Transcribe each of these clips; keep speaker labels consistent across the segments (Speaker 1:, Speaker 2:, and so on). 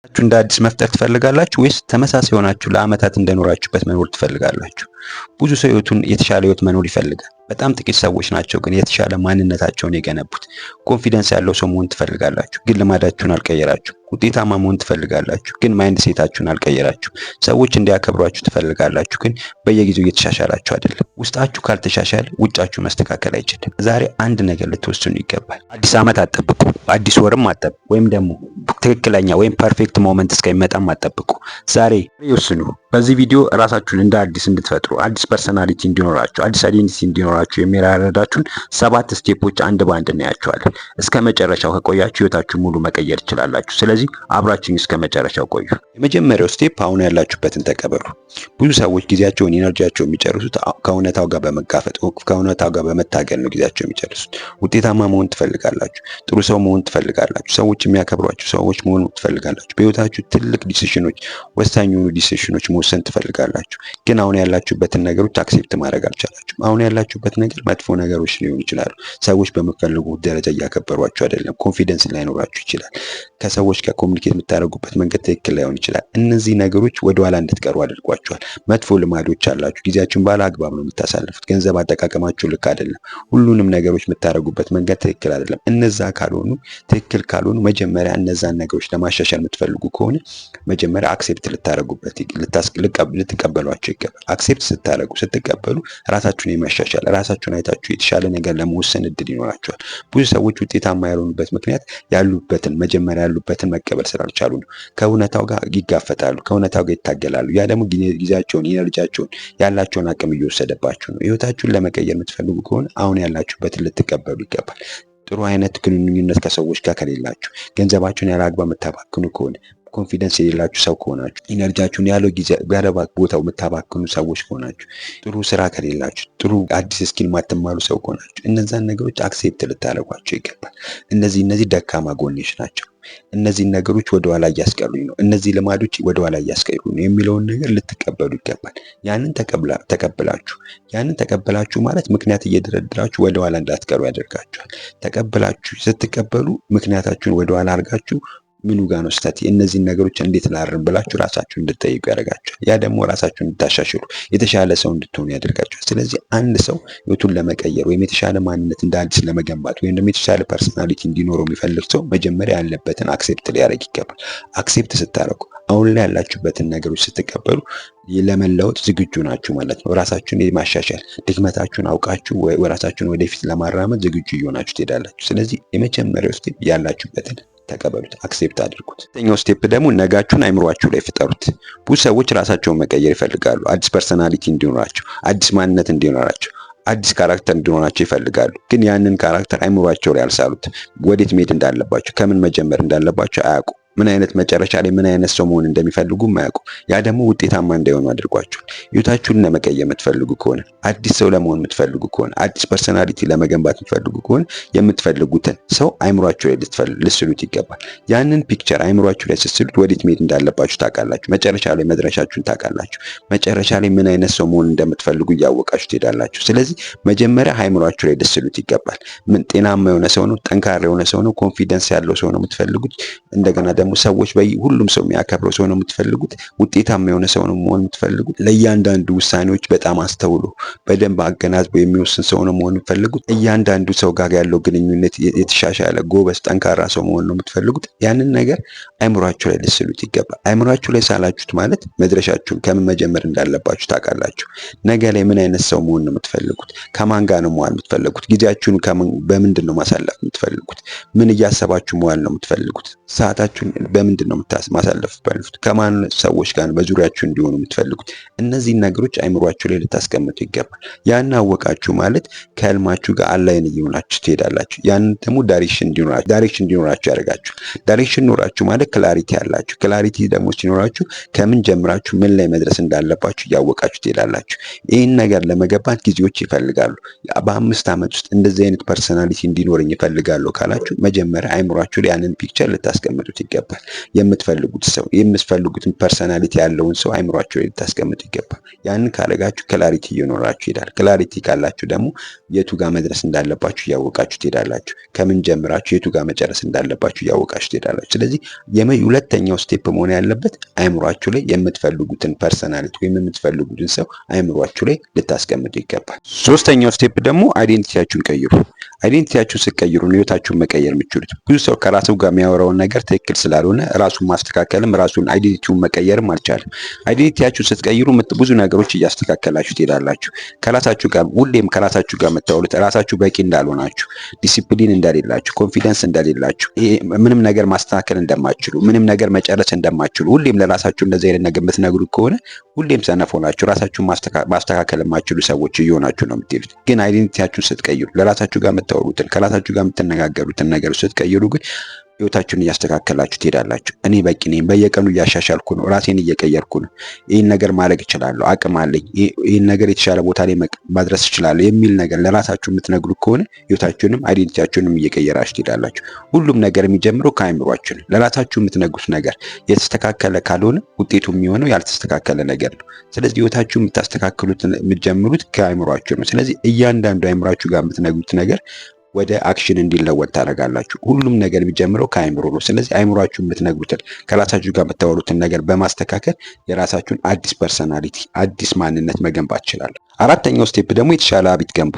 Speaker 1: እንደ አዲስ መፍጠር ትፈልጋላችሁ ወይስ ተመሳሳይ ሆናችሁ ለአመታት እንደኖራችሁበት መኖር ትፈልጋላችሁ? ብዙ ሰው የተሻለ ህይወት መኖር ይፈልጋል። በጣም ጥቂት ሰዎች ናቸው ግን የተሻለ ማንነታቸውን የገነቡት። ኮንፊደንስ ያለው ሰው መሆን ትፈልጋላችሁ ግን ልማዳችሁን አልቀየራችሁ። ውጤታማ መሆን ትፈልጋላችሁ ግን ማይንድ ሴታችሁን አልቀየራችሁ። ሰዎች እንዲያከብሯችሁ ትፈልጋላችሁ ግን በየጊዜው እየተሻሻላችሁ አይደለም። ውስጣችሁ ካልተሻሻለ ውጫችሁ መስተካከል አይችልም። ዛሬ አንድ ነገር ልትወስኑ ይገባል። አዲስ አመት አትጠብቁ፣ አዲስ ወርም አትጠብቁ፣ ወይም ደግሞ ትክክለኛ ወይም ፐርፌክት ሞመንት እስከሚመጣም አትጠብቁ። ዛሬ ይወስኑ። በዚህ ቪዲዮ ራሳችሁን እንደ አዲስ እንድትፈጥሩ፣ አዲስ ፐርሰናሊቲ እንዲኖራችሁ፣ አዲስ አይዴንቲቲ እንዲኖራችሁ የሚረዳችሁን 7 ስቴፖች አንድ ባንድ እናያቸዋለን። እስከ መጨረሻው ከቆያችሁ ህይወታችሁን ሙሉ መቀየር ትችላላችሁ። ስለዚህ አብራችሁኝ እስከ መጨረሻው ቆዩ። የመጀመሪያው ስቴፕ አሁን ያላችሁበትን ተቀበሉ። ብዙ ሰዎች ጊዜያቸውን ኢነርጂያቸውን የሚጨርሱት ከእውነታው ጋር በመጋፈጥ ከእውነታው ጋር በመታገል ነው ጊዜያቸው የሚጨርሱት። ውጤታማ መሆን ትፈልጋላችሁ፣ ጥሩ ሰው መሆን ትፈልጋላችሁ፣ ሰዎች የሚያከብሯችሁ ሰዎች መሆን ትፈልጋላችሁ። በህይወታችሁ ትልቅ ዲሲሽኖች፣ ወሳኝ የሆኑ ዲሲሽኖች መወሰን ትፈልጋላችሁ። ግን አሁን ያላችሁበትን ነገሮች አክሴፕት ማድረግ አልቻላችሁም። አሁን ያላችሁበት ነገር መጥፎ ነገሮች ሊሆኑ ይችላሉ። ሰዎች በሚፈልጉት ደረጃ እያከበሯችሁ አይደለም። ኮንፊደንስ ላይኖራችሁ ይችላል። ከሰዎች ጋር ኮሚኒኬት የምታደርጉበት መንገድ ትክክል ላይሆን ይችላል። እነዚህ ነገሮች ወደ ኋላ እንድትቀሩ አድርጓችኋል። መጥፎ ልማዶች አላችሁ። ጊዜያችሁን ባለ አግባብ ነው የምታሳልፉት። ገንዘብ አጠቃቀማችሁ ልክ አይደለም። ሁሉንም ነገሮች የምታደርጉበት መንገድ ትክክል አይደለም። እነዛ ካልሆኑ ትክክል ካልሆኑ መጀመሪያ እነዛን ነገሮች ለማሻሻል የምትፈልጉ ከሆነ መጀመሪያ አክሴፕት ልታደርጉበት ልትቀበሏቸው ይገባል። አክሴፕት ስትቀበሉ ራሳችሁን የማሻሻል ራሳችሁን አይታችሁ የተሻለ ነገር ለመወሰን እድል ይኖራቸዋል። ብዙ ሰዎች ውጤታማ ያልሆኑበት ምክንያት መጀመሪያ ያሉበትን መቀበል ስላልቻሉ ነው። ከእውነታው ጋር ይጋፈጣሉ፣ ከእውነታው ጋር ይታገላሉ። ያ ደግሞ ጊዜያቸውን ኢነርጂያቸውን ያላቸውን አቅም እየወሰደባችሁ ነው። ህይወታችሁን ለመቀየር የምትፈልጉ ከሆነ አሁን ያላችሁበትን ልትቀበሉ ይገባል። ጥሩ አይነት ግንኙነት ከሰዎች ጋር ከሌላችሁ፣ ገንዘባችሁን ያለ አግባብ የምታባክኑ ከሆነ፣ ኮንፊደንስ የሌላችሁ ሰው ከሆናችሁ፣ ኢነርጂያችሁን ያለ ቦታው የምታባክኑ ሰዎች ከሆናችሁ፣ ጥሩ ስራ ከሌላችሁ፣ ጥሩ አዲስ ስኪል ማትማሩ ሰው ከሆናችሁ እነዛን ነገሮች አክሴፕት ልታደርጓቸው ይገባል። እነዚህ ደካማ ጎኖች ናቸው። እነዚህን ነገሮች ወደ ኋላ እያስቀሩኝ ነው፣ እነዚህ ልማዶች ወደ ኋላ እያስቀሩኝ ነው የሚለውን ነገር ልትቀበሉ ይገባል። ያንን ተቀበላችሁ ማለት ምክንያት እየደረደራችሁ ወደ ኋላ እንዳትቀሩ ያደርጋችኋል። ስትቀበሉ ምክንያታችሁን ወደ ኋላ አድርጋችሁ ምኑ ጋር ነው ስህተት፣ እነዚህን ነገሮች እንዴት ላርም ብላችሁ ራሳችሁን እንድትጠይቁ ያደርጋችኋል። ያ ደግሞ ራሳችሁን እንድታሻሽሉ የተሻለ ሰው እንድትሆኑ ያደርጋችኋል። ስለዚህ አንድ ሰው ህይወቱን ለመቀየር ወይም የተሻለ ማንነት እንደ አዲስ ለመገንባት ወይም ደግሞ የተሻለ ፐርሰናሊቲ እንዲኖረው የሚፈልግ ሰው መጀመሪያ ያለበትን አክሴፕት ሊያደርግ ይገባል። አክሴፕት ስታደርጉ አሁን ላይ ያላችሁበትን ነገሮች ስትቀበሉ ለመለወጥ ዝግጁ ናችሁ ማለት ነው። ራሳችሁን የማሻሻል ድክመታችሁን አውቃችሁ ራሳችሁን ወደፊት ለማራመድ ዝግጁ እየሆናችሁ ትሄዳላችሁ። ስለዚህ የመጀመሪያው ስቴፕ ያላችሁበትን ተቀበሉት፣ አክሴፕት አድርጉት። ሁለተኛው ስቴፕ ደግሞ ነጋችሁን አይምሯችሁ ላይ ፍጠሩት። ብዙ ሰዎች ራሳቸውን መቀየር ይፈልጋሉ። አዲስ ፐርሰናሊቲ እንዲኖራቸው፣ አዲስ ማንነት እንዲኖራቸው፣ አዲስ ካራክተር እንዲኖራቸው ይፈልጋሉ። ግን ያንን ካራክተር አይምሯቸው ላይ አልሳሉት። ወዴት መሄድ እንዳለባቸው፣ ከምን መጀመር እንዳለባቸው አያውቁ። ምን አይነት መጨረሻ ላይ ምን አይነት ሰው መሆን እንደሚፈልጉ ማያውቁ። ያ ደግሞ ውጤታማ እንዳይሆኑ አድርጓቸዋል። ህይወታችሁን ለመቀየር የምትፈልጉ ከሆነ፣ አዲስ ሰው ለመሆን የምትፈልጉ ከሆነ፣ አዲስ ፐርሰናሊቲ ለመገንባት የምትፈልጉ ከሆነ የምትፈልጉትን ሰው አይምሯችሁ ላይ ልስሉት ይገባል። ያንን ፒክቸር አይምሯችሁ ላይ ስትስሉት ወዴት መሄድ እንዳለባችሁ ታውቃላችሁ። መጨረሻ ላይ መድረሻችሁን ታውቃላችሁ። መጨረሻ ላይ ምን አይነት ሰው መሆን እንደምትፈልጉ እያወቃችሁ ትሄዳላችሁ። ስለዚህ መጀመሪያ አይምሯችሁ ላይ ልስሉት ይገባል። ምን ጤናማ የሆነ ሰው ነው፣ ጠንካራ የሆነ ሰው ነው፣ ኮንፊደንስ ያለው ሰው ነው የምትፈልጉት። እንደገና ደግሞ ሰዎች ሁሉም ሰው የሚያከብረው ሰው ነው የምትፈልጉት። ውጤታማ የሆነ ሰው ነው መሆን የምትፈልጉት። ለእያንዳንዱ ውሳኔዎች በጣም አስተውሎ በደንብ አገናዝቦ የሚወስን ሰው ነው መሆን የምትፈልጉት። እያንዳንዱ ሰው ጋር ያለው ግንኙነት የተሻሻለ ጎበዝ፣ ጠንካራ ሰው መሆን ነው የምትፈልጉት። ያንን ነገር አይምሯችሁ ላይ ልስሉት ይገባል። አይምሯችሁ ላይ ሳላችሁት ማለት መድረሻችሁን ከምን መጀመር እንዳለባችሁ ታውቃላችሁ። ነገ ላይ ምን አይነት ሰው መሆን ነው የምትፈልጉት? ከማን ጋር ነው መዋል የምትፈልጉት? ጊዜያችሁን በምንድን ነው ማሳለፍ የምትፈልጉት? ምን እያሰባችሁ መዋል ነው የምትፈልጉት? ሰዓታችሁን በምንድን ነው ማሳለፍ የምትፈልጉት? ከማን ሰዎች ጋር በዙሪያችሁ እንዲሆኑ የምትፈልጉት? እነዚህን ነገሮች አይምሯችሁ ላይ ልታስቀምጡ ይገባል። ያን አወቃችሁ ማለት ከህልማችሁ ጋር አላይን እየሆናችሁ ትሄዳላችሁ። ያን ደግሞ ዳይሬክሽን እንዲኖራችሁ ያደርጋችሁ። ዳይሬክሽን ኖራችሁ ማለት ክላሪቲ ያላችሁ። ክላሪቲ ደግሞ ሲኖራችሁ ከምን ጀምራችሁ ምን ላይ መድረስ እንዳለባችሁ እያወቃችሁ ትሄዳላችሁ። ይህን ነገር ለመገንባት ጊዜዎች ይፈልጋሉ። በ5 ዓመት ውስጥ እንደዚህ አይነት ፐርሰናሊቲ እንዲኖረኝ ይፈልጋለሁ ካላችሁ መጀመሪያ አይምሯችሁ ላይ ያንን ፒክቸር ልታስቀምጡት ይገባል። ይገባል። የምትፈልጉትን ፐርሰናሊቲ ያለውን ሰው አይምሯችሁ ላይ ልታስቀምጡ ይገባል። ያንን ካረጋችሁ ክላሪቲ እየኖራችሁ ይሄዳል። ክላሪቲ ካላችሁ ደግሞ የቱ ጋር መድረስ እንዳለባችሁ እያወቃችሁ ትሄዳላችሁ። ከምን ጀምራችሁ የቱ ጋር መጨረስ እንዳለባችሁ እያወቃችሁ ትሄዳላችሁ። ስለዚህ ሁለተኛው ስቴፕ መሆን ያለበት አይምሯችሁ ላይ የምትፈልጉትን ፐርሰናሊቲ ወይም የምትፈልጉትን ሰው አይምሯችሁ ላይ ልታስቀምጡ ይገባል። ሶስተኛው ስቴፕ ደግሞ አይዴንቲቲያችሁን ቀይሩ። አይዴንቲቲያችሁን ስትቀይሩ ነው ህይወታችሁን መቀየር የምትችሉት። ብዙ ሰው ከራሱ ጋር የሚያወራውን ነገር ትክክል ስላልሆነ ራሱን ማስተካከልም ራሱን አይዴንቲቲውን መቀየርም አልቻለም። አይዴንቲቲያችሁን ስትቀይሩ ብዙ ነገሮች እያስተካከላችሁ ትሄዳላችሁ። ሁሌም ከራሳችሁ ጋር የምታወሩት ራሳችሁ በቂ እንዳልሆናችሁ፣ ዲሲፕሊን እንደሌላችሁ፣ ኮንፊደንስ እንደሌላችሁ፣ ምንም ነገር ማስተካከል እንደማትችሉ፣ ምንም ነገር መጨረስ እንደማትችሉ ሁሌም ለራሳችሁ እንደዚህ አይነት ነገር የምትነግሩ ከሆነ ሁሌም ሰነፍ ሆናችሁ ራሳችሁን ማስተካከል የማትችሉ ሰዎች እየሆናችሁ ነው የምትሄዱት። ግን አይዴንቲቲያችሁን ስትቀይሩ ለራሳችሁ ጋር የምታወሩትን ከራሳችሁ ጋር የምትነጋገሩትን ነገር ስትቀይሩ ግን ህይወታችሁን እያስተካከላችሁ ትሄዳላችሁ። እኔ በቂ ነኝ፣ በየቀኑ እያሻሻልኩ ነው፣ ራሴን እየቀየርኩ ነው፣ ይህን ነገር ማድረግ እችላለሁ፣ አቅም አለኝ፣ ይህን ነገር የተሻለ ቦታ ላይ ማድረስ እችላለሁ የሚል ነገር ለራሳችሁ የምትነግሩ ከሆነ ህይወታችሁንም አይዴንቲቲያችሁንም እየቀየራችሁ ትሄዳላችሁ። ሁሉም ነገር የሚጀምረው ከአይምሯችሁ ነው። ለራሳችሁ የምትነግሩት ነገር የተስተካከለ ካልሆነ ውጤቱ የሚሆነው ያልተስተካከለ ነገር ነው። ስለዚህ ህይወታችሁ የምታስተካክሉት የምትጀምሩት ከአይምሯችሁ ነው። ስለዚህ እያንዳንዱ አይምሯችሁ ጋር የምትነግሩት ነገር ወደ አክሽን እንዲለወጥ ታደርጋላችሁ። ሁሉም ነገር የሚጀምረው ከአይምሮ ነው። ስለዚህ አይምሯችሁ የምትነግሩትን ከራሳችሁ ጋር የምታወሩትን ነገር በማስተካከል የራሳችሁን አዲስ ፐርሰናሊቲ አዲስ ማንነት መገንባት ትችላላችሁ። አራተኛው ስቴፕ ደግሞ የተሻለ ሀቢት ገንቡ።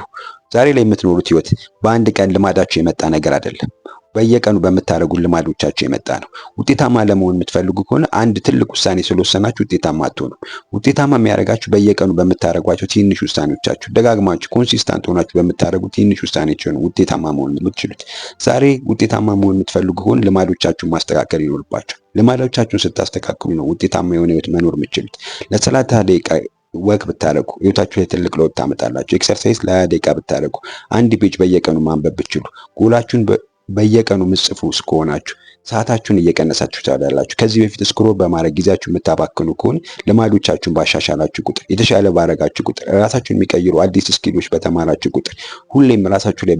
Speaker 1: ዛሬ ላይ የምትኖሩት ህይወት በአንድ ቀን ልማዳችሁ የመጣ ነገር አይደለም። በየቀኑ በምታደርጉ ልማዶቻችሁ የመጣ ነው። ውጤታማ ለመሆን የምትፈልጉ ከሆነ አንድ ትልቅ ውሳኔ ስለወሰናችሁ ውጤታማ አትሆኑ። ውጤታማ የሚያደርጋችሁ በየቀኑ በምታደርጓቸው ትንሽ ውሳኔዎቻችሁ ደጋግማችሁ ኮንሲስታንት ሆናችሁ በምታደርጉ ትንሽ ውሳኔዎች ነው ውጤታማ መሆን የምትችሉት። ዛሬ ውጤታማ መሆን የምትፈልጉ ከሆነ ልማዶቻችሁን ማስተካከል ይኖርባችኋል። ልማዶቻችሁን ስታስተካክሉ ነው ውጤታማ የሆነ ህይወት መኖር የምትችሉት። ለ30 ደቂቃ ወክ ብታደርጉ ህይወታችሁ ላይ ትልቅ ለውጥ ታመጣላችሁ። ኤክሰርሳይዝ ለ20 ደቂቃ ብታደርጉ፣ አንድ ፔጅ በየቀኑ ማንበብ ብትችሉ፣ ጎላችሁን በየቀኑ ምጽፉ እስከሆናችሁ ሰዓታችሁን እየቀነሳችሁ ታዳላችሁ። ከዚህ በፊት ስክሮል በማድረግ ጊዜያችሁ የምታባክኑ ከሆነ ልማዶቻችሁን ባሻሻላችሁ ቁጥር የተሻለ ባረጋችሁ ቁጥር ራሳችሁን የሚቀይሩ አዲስ ስኪሎች በተማራችሁ ቁጥር ሁሌም ራሳችሁ ላይ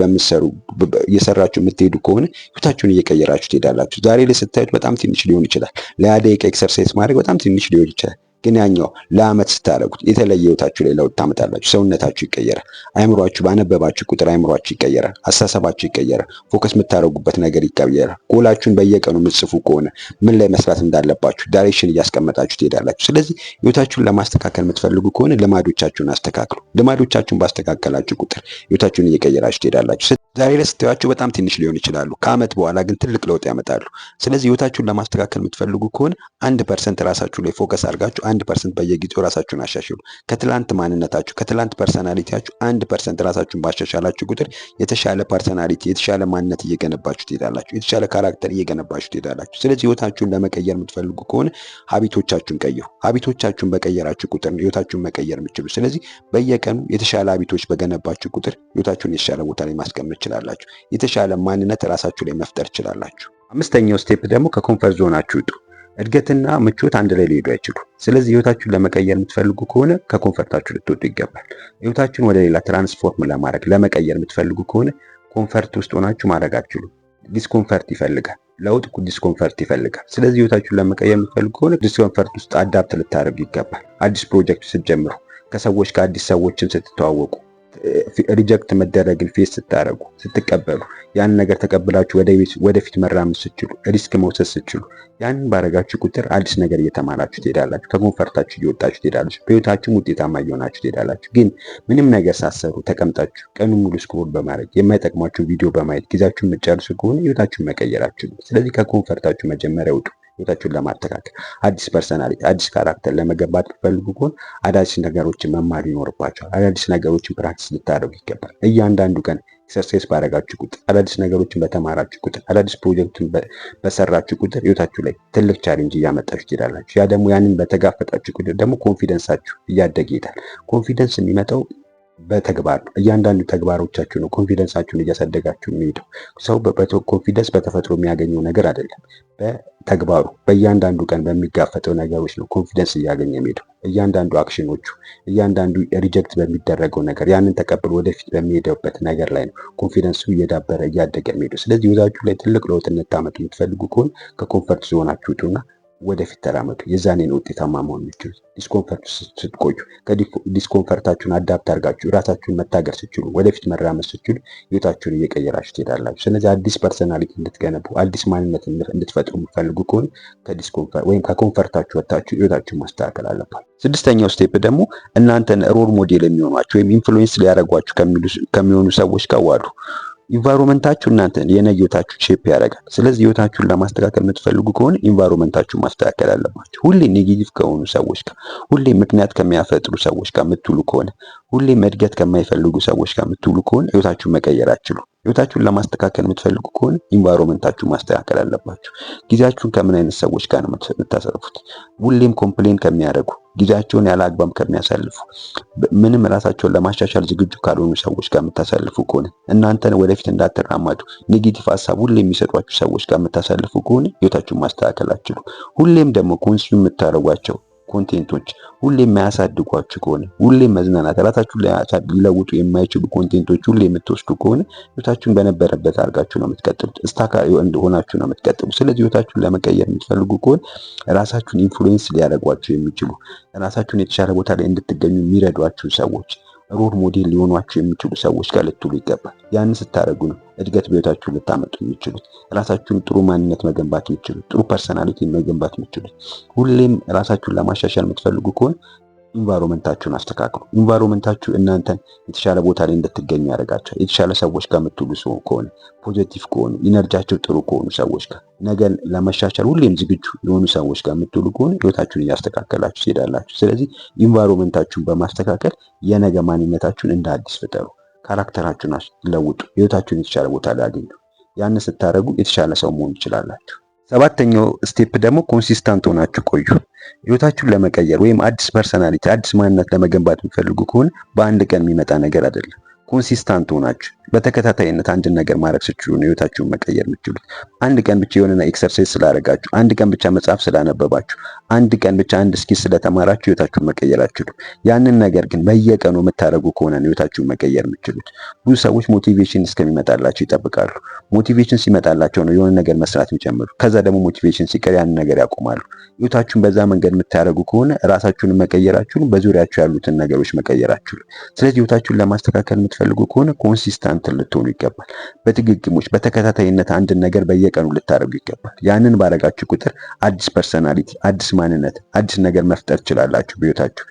Speaker 1: እየሰራችሁ የምትሄዱ ከሆነ ህይወታችሁን እየቀየራችሁ ትሄዳላችሁ። ዛሬ ላይ ስታዩት በጣም ትንሽ ሊሆን ይችላል። ለ20 ደቂቃ ኤክሰርሳይዝ ማድረግ በጣም ትንሽ ሊሆን ይችላል። ግን ያኛው ለአመት ስታደርጉት የተለየ ህይወታችሁ ላይ ለውጥ ታመጣላችሁ። ሰውነታችሁ ይቀየራል። አይምሯችሁ ባነበባችሁ ቁጥር አይምሯችሁ ይቀየራል። አስተሳሰባችሁ ይቀየራል። ፎከስ የምታደርጉበት ነገር ይቀየራል። ጎላችሁን በየቀኑ የምትጽፉ ከሆነ ምን ላይ መስራት እንዳለባችሁ ዳይሬክሽን እያስቀመጣችሁ ትሄዳላችሁ። ስለዚህ ህይወታችሁን ለማስተካከል የምትፈልጉ ከሆነ ልማዶቻችሁን አስተካክሉ። ልማዶቻችሁን ባስተካከላችሁ ቁጥር ህይወታችሁን እየቀየራችሁ ትሄዳላችሁ። ዛሬ ላይ ስትዋቸው በጣም ትንሽ ሊሆን ይችላሉ። ከአመት በኋላ ግን ትልቅ ለውጥ ያመጣሉ። ስለዚህ ህይወታችሁን ለማስተካከል የምትፈልጉ ከሆነ 1% ራሳችሁ ላይ ፎከስ አድርጋችሁ 1% በየጊዜው ራሳችሁን አሻሽሉ። ከትላንት ማንነታችሁ ከትላንት ፐርሰናሊቲያችሁ 1% ራሳችሁን ባሻሻላችሁ ቁጥር የተሻለ ፐርሰናሊቲ የተሻለ ማንነት እየገነባችሁ ትሄዳላችሁ። የተሻለ ካራክተር እየገነባችሁ ትሄዳላችሁ። ስለዚህ ህይወታችሁን ለመቀየር የምትፈልጉ ከሆነ ሀቢቶቻችሁን ቀይሩ። ሀቢቶቻችሁን በቀየራችሁ ቁጥር ህይወታችሁን መቀየር የምትችሉ። ስለዚህ በየቀኑ የተሻለ ሀቢቶች በገነባችሁ ቁጥር ህይወታችሁን የተሻለ ቦታ ላይ ማስቀመጥ ትችላላችሁ። የተሻለ ማንነት ራሳችሁ ላይ መፍጠር ትችላላችሁ። አምስተኛው ስቴፕ ደግሞ ከኮንፈርት ዞናችሁ ውጡ። እድገትና ምቾት አንድ ላይ ሊሄዱ አይችሉም። ስለዚህ ህይወታችሁን ለመቀየር የምትፈልጉ ከሆነ ከኮንፈርታችሁ ልትወጡ ይገባል። ህይወታችሁን ወደ ሌላ ትራንስፎርም ለማድረግ ለመቀየር የምትፈልጉ ከሆነ ኮንፈርት ውስጥ ሆናችሁ ማድረግ አትችሉም። ዲስኮንፈርት ይፈልጋል። ለውጥ ዲስኮንፈርት ይፈልጋል። ስለዚህ ህይወታችሁን ለመቀየር የምትፈልጉ ከሆነ ዲስኮንፈርት ውስጥ አዳፕት ልታደርጉ ይገባል። አዲስ ፕሮጀክት ስትጀምሩ፣ ከሰዎች ከአዲስ ሰዎችም ስትተዋወቁ፣ ሪጀክት መደረግን ፌስ ስታደርጉ ስትቀበሉ ያን ነገር ተቀብላችሁ ወደፊት መራመድ ስትችሉ ሪስክ መውሰድ ስትችሉ ያንን ባረጋችሁ ቁጥር አዲስ ነገር እየተማራችሁ ትሄዳላችሁ። ከኮንፈርታችሁ እየወጣችሁ ትሄዳላችሁ። በህይወታችሁም ውጤታማ እየሆናችሁ ትሄዳላችሁ። ግን ምንም ነገር ሳትሰሩ ተቀምጣችሁ ቀኑን ሙሉ ስክሮል በማድረግ የማይጠቅማችሁን ቪዲዮ በማየት ጊዜያችሁን የምትጨርሱ ከሆነ ህይወታችሁን መቀየራችሁ። ስለዚህ ከኮንፈርታችሁ መጀመሪያ ውጡ። ህይወታችሁን ለማስተካከል አዲስ ፐርሰናሊቲ አዲስ ካራክተር ለመገንባት ፈልጉ ከሆነ አዳዲስ ነገሮችን መማር ይኖርባችኋል። አዳዲስ ነገሮችን ፕራክቲስ ልታደርጉ ይገባል። እያንዳንዱ ቀን ኤክሰርሳይዝ ባደረጋችሁ ቁጥር አዳዲስ ነገሮችን በተማራችሁ ቁጥር አዳዲስ ፕሮጀክትን በሰራችሁ ቁጥር ህይወታችሁ ላይ ትልቅ ቻሌንጅ እያመጣችሁ ትሄዳላችሁ። ያ ደግሞ ያንን በተጋፈጣችሁ ቁጥር ደግሞ ኮንፊደንሳችሁ እያደገ ይሄዳል። ኮንፊደንስ የሚመጣው በተግባር ነው። እያንዳንዱ ተግባሮቻችሁ ነው ኮንፊደንሳችሁን እያሳደጋችሁ የሚሄደው። ሰው ኮንፊደንስ በተፈጥሮ የሚያገኘው ነገር አይደለም። በተግባሩ በእያንዳንዱ ቀን በሚጋፈጠው ነገሮች ነው ኮንፊደንስ እያገኘ የሚሄደው። እያንዳንዱ አክሽኖቹ፣ እያንዳንዱ ሪጀክት በሚደረገው ነገር ያንን ተቀብሎ ወደፊት በሚሄደውበት ነገር ላይ ነው ኮንፊደንሱ እየዳበረ እያደገ የሚሄደው። ስለዚህ ህይወታችሁ ላይ ትልቅ ለውጥ እንድታመጡ የምትፈልጉ ከሆነ ከኮንፈርት ዞናችሁ ውጡና ወደፊት ተራመዱ። የዛኔ ነው ውጤታማ መሆን የምትችሉት። ዲስኮምፈርት ስትቆዩ ከዲስኮምፈርታችሁን አዳፕት አድርጋችሁ ራሳችሁን መታገር ስትችሉ፣ ወደፊት መራመድ ስትችሉ ህይወታችሁን እየቀየራችሁ ትሄዳላችሁ። ስለዚህ አዲስ ፐርሰናሊቲ እንድትገነቡ አዲስ ማንነት እንድትፈጥሩ የምትፈልጉ ከሆነ ከዲስኮምፈርት ወይም ከኮንፈርታችሁ ወጥታችሁ ህይወታችሁን ማስተካከል አለባችሁ። ስድስተኛው ስቴፕ ደግሞ እናንተን ሮል ሞዴል የሚሆኗችሁ ወይም ኢንፍሉዌንስ ሊያደርጓችሁ ከሚሆኑ ሰዎች ጋር ዋሉ። ኢንቫይሮንመንታችሁ እናንተን የነገ ህይወታችሁ ሼፕ ያደርጋል። ስለዚህ ህይወታችሁን ለማስተካከል የምትፈልጉ ከሆነ ኢንቫይሮንመንታችሁን ማስተካከል አለባችሁ። ሁሌ ኔጌቲቭ ከሆኑ ሰዎች ጋር፣ ሁሌ ምክንያት ከሚያፈጥሩ ሰዎች ጋር የምትውሉ ከሆነ፣ ሁሌ እድገት ከማይፈልጉ ሰዎች ጋር የምትውሉ ከሆነ ህይወታችሁን መቀየር አትችሉም። ህይወታችሁን ለማስተካከል የምትፈልጉ ከሆነ ኢንቫይሮንመንታችሁን ማስተካከል አለባችሁ። ጊዜያችሁን ከምን አይነት ሰዎች ጋር ነው የምታሳልፉት? ሁሌም ኮምፕሌን ከሚያደርጉ፣ ጊዜያቸውን ያለ አግባብ ከሚያሳልፉ፣ ምንም ራሳቸውን ለማሻሻል ዝግጁ ካልሆኑ ሰዎች ጋር የምታሳልፉ ከሆነ፣ እናንተን ወደፊት እንዳትራመዱ ኔጌቲቭ ሀሳብ ሁሌ የሚሰጧችሁ ሰዎች ጋር የምታሳልፉ ከሆነ ህይወታችሁን ማስተካከል አትችሉም። ሁሌም ደግሞ ኮንሱም የምታደርጓቸው ኮንቴንቶች ሁሌ የማያሳድጓችሁ ከሆነ፣ ሁሌ መዝናናት ራሳችሁን ሊለውጡ የማይችሉ ኮንቴንቶች ሁሌ የምትወስዱ ከሆነ ህይወታችሁን በነበረበት አድርጋችሁ ነው የምትቀጥሉት። ስታካ እንደሆናችሁ ነው የምትቀጥሉት። ስለዚህ ህይወታችሁን ለመቀየር የምትፈልጉ ከሆነ ራሳችሁን ኢንፍሉዌንስ ሊያደርጓችሁ የሚችሉ ራሳችሁን የተሻለ ቦታ ላይ እንድትገኙ የሚረዷችሁ ሰዎች፣ ሮል ሞዴል ሊሆኗችሁ የሚችሉ ሰዎች ጋር ልትውሉ ይገባል። ያንን ስታደርጉ ነው እድገት በህይወታችሁ ልታመጡ የሚችሉት። ራሳችሁን ጥሩ ማንነት መገንባት የሚችሉት፣ ጥሩ ፐርሰናሊቲ መገንባት የሚችሉት። ሁሌም ራሳችሁን ለማሻሻል የምትፈልጉ ከሆነ ኢንቫይሮንመንታችሁን አስተካክሉ። ኢንቫይሮንመንታችሁ እናንተን የተሻለ ቦታ ላይ እንድትገኙ ያደርጋቸዋል። የተሻለ ሰዎች ጋር የምትውሉ ሰው ከሆነ፣ ፖዚቲቭ ከሆኑ፣ ኢነርጂያቸው ጥሩ ከሆኑ ሰዎች ጋር፣ ነገን ለመሻሻል ሁሌም ዝግጁ የሆኑ ሰዎች ጋር የምትውሉ ከሆነ ህይወታችሁን እያስተካከላችሁ ትሄዳላችሁ። ስለዚህ ኢንቫይሮንመንታችሁን በማስተካከል የነገ ማንነታችሁን እንደ አዲስ ፍጠሩ። ካራክተራችሁን ለውጡ። ህይወታችሁን የተሻለ ቦታ ላይ አግኙ። ያንን ስታደርጉ የተሻለ ሰው መሆን ትችላላችሁ። ሰባተኛው ስቴፕ ደግሞ ኮንሲስታንት ሆናችሁ ቆዩ። ህይወታችሁን ለመቀየር ወይም አዲስ ፐርሰናሊቲ አዲስ ማንነት ለመገንባት የሚፈልጉ ከሆነ በአንድ ቀን የሚመጣ ነገር አይደለም። ኮንሲስታንት ሆናችሁ በተከታታይነት አንድን ነገር ማድረግ ስትችሉ ነው ህይወታችሁን መቀየር የምትችሉት። አንድ ቀን ብቻ የሆነ ኤክሰርሳይዝ ስላደረጋችሁ፣ አንድ ቀን ብቻ መጽሐፍ ስላነበባችሁ፣ አንድ ቀን ብቻ አንድ ስኪል ስለተማራችሁ ህይወታችሁን መቀየር አትችሉም። ያንን ነገር ግን በየቀኑ የምታደርጉ ከሆነ ነው ህይወታችሁን መቀየር የምትችሉት። ብዙ ሰዎች ሞቲቬሽን እስከሚመጣላቸው ይጠብቃሉ። ሞቲቬሽን ሲመጣላቸው ነው የሆነ ነገር መስራት የሚጀምሩ። ከዛ ደግሞ ሞቲቬሽን ሲቀር ያንን ነገር ያቆማሉ። ህይወታችሁን በዛ መንገድ የምታደርጉ ከሆነ ራሳችሁን መቀየራችሁን፣ በዙሪያችሁ ያሉትን ነገሮች መቀየራችሁን። ስለዚህ ህይወታችሁን ለማስተካከል የምትፈልጉ ከሆነ ኮንሲስታንት ልትሆኑ ይገባል። በድግግሞች በተከታታይነት አንድን ነገር በየቀኑ ልታደርጉ ይገባል። ያንን ባረጋችሁ ቁጥር አዲስ ፐርሰናሊቲ፣ አዲስ ማንነት፣ አዲስ ነገር መፍጠር ትችላላችሁ በህይወታችሁ።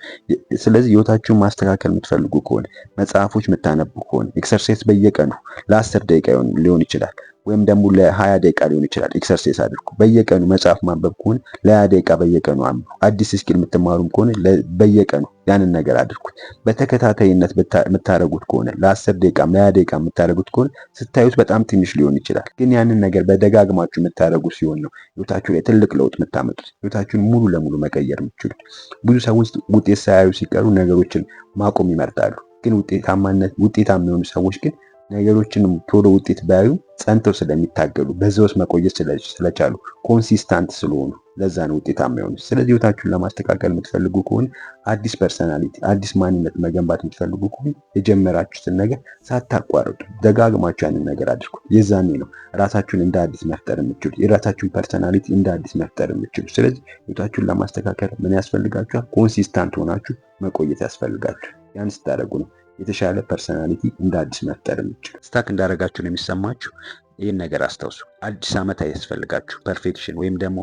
Speaker 1: ስለዚህ ህይወታችሁን ማስተካከል የምትፈልጉ ከሆነ መጽሐፎች የምታነቡ ከሆነ ኤክሰርሳይዝ በየቀኑ ለ10 ደቂቃ ሊሆን ይችላል ወይም ደግሞ ለ20 ደቂቃ ሊሆን ይችላል ኤክሰርሳይዝ አድርጉ። በየቀኑ መጽሐፍ ማንበብ ከሆነ ለ20 ደቂቃ በየቀኑ አንብቡ። አዲስ ስኪል የምትማሩም ከሆነ በየቀኑ ያንን ነገር አድርጉት። በተከታታይነት የምታደርጉት ከሆነ ለ10 ደቂቃ ለ20 ደቂቃ የምታደርጉት ከሆነ ስታዩት በጣም ትንሽ ሊሆን ይችላል፣ ግን ያንን ነገር በደጋግማችሁ የምታደርጉት ሲሆን ነው ህይወታችሁ ላይ ትልቅ ለውጥ የምታመጡት፣ ህይወታችሁን ሙሉ ለሙሉ መቀየር የምትችሉት። ብዙ ሰዎች ውጤት ሳያዩ ሲቀሩ ነገሮችን ማቆም ይመርጣሉ። ግን ውጤታማ የሆኑ ሰዎች ግን ነገሮችንም ቶሎ ውጤት ባያዩ ጸንተው ስለሚታገሉ በዛ ውስጥ መቆየት ስለቻሉ ኮንሲስታንት ስለሆኑ ለዛ ነው ውጤታማ የሆኑት። ስለዚህ ህይወታችሁን ለማስተካከል የምትፈልጉ ከሆነ አዲስ ፐርሰናሊቲ አዲስ ማንነት መገንባት የምትፈልጉ ከሆነ የጀመራችሁትን ነገር ሳታቋርጡ ደጋግማችሁ ያንን ነገር አድርጉ። የዛኔ ነው ራሳችሁን እንደ አዲስ መፍጠር የምትችሉ፣ የራሳችሁን ፐርሰናሊቲ እንደ አዲስ መፍጠር የምትችሉ። ስለዚህ ህይወታችሁን ለማስተካከል ምን ያስፈልጋችኋል? ኮንሲስታንት ሆናችሁ መቆየት ያስፈልጋችሁ። ያን ስታደርጉ ነው የተሻለ ፐርሰናሊቲ እንደ አዲስ መፍጠር የምትችሉ። ስታክ እንዳደረጋችሁ ነው የሚሰማችሁ። ይህን ነገር አስታውሱ። አዲስ ዓመት አያስፈልጋችሁ። ፐርፌክሽን ወይም ደግሞ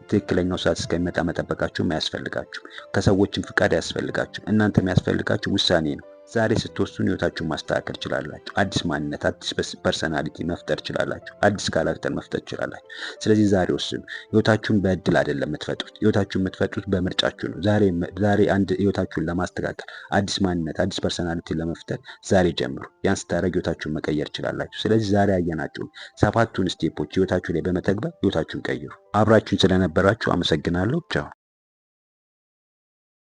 Speaker 1: ትክክለኛው ሰዓት እስከሚመጣ መጠበቃችሁ አያስፈልጋችሁ። ከሰዎችም ፍቃድ አያስፈልጋችሁ። እናንተ የሚያስፈልጋችሁ ውሳኔ ነው። ዛሬ ስትወስኑ ህይወታችሁን ማስተካከል ትችላላችሁ። አዲስ ማንነት፣ አዲስ ፐርሰናሊቲ መፍጠር ትችላላችሁ። አዲስ ካራክተር መፍጠር ትችላላችሁ። ስለዚህ ዛሬ ወስኑ። ህይወታችሁን በእድል አይደለም የምትፈጥሩት። ህይወታችሁን የምትፈጥሩት በምርጫችሁ ነው። ዛሬ አንድ ህይወታችሁን ለማስተካከል አዲስ ማንነት፣ አዲስ ፐርሰናሊቲ ለመፍጠር ዛሬ ጀምሩ። ያን ስታደርጉ ህይወታችሁን መቀየር ትችላላችሁ። ስለዚህ ዛሬ ያየናችሁ 7ቱን ስቴፖች ህይወታችሁ ላይ በመተግበር ህይወታችሁን ቀይሩ። አብራችሁን ስለነበራችሁ አመሰግናለሁ። ቻው።